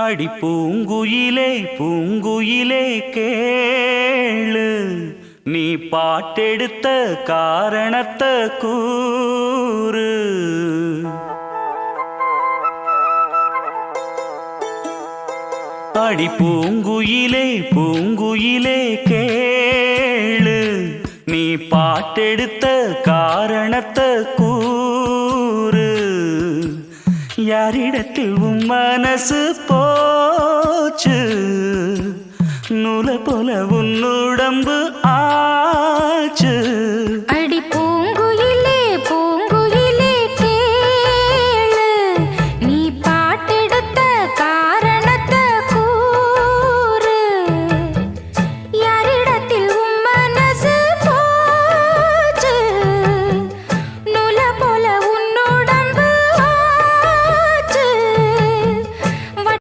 அடி பூங்குயிலே பூங்குயிலே கேளு, நீ பாட்டெடுத்த காரணத்தை கூறு. அடி பூங்குயிலே பூங்குயிலே கேளு, நீ பாட்டெடுத்த காரணத்தை கூறு. யாரிடத்தில் உன் மனசு போச்சு, நூலை போல உன் உடம்பு ஆச்சு.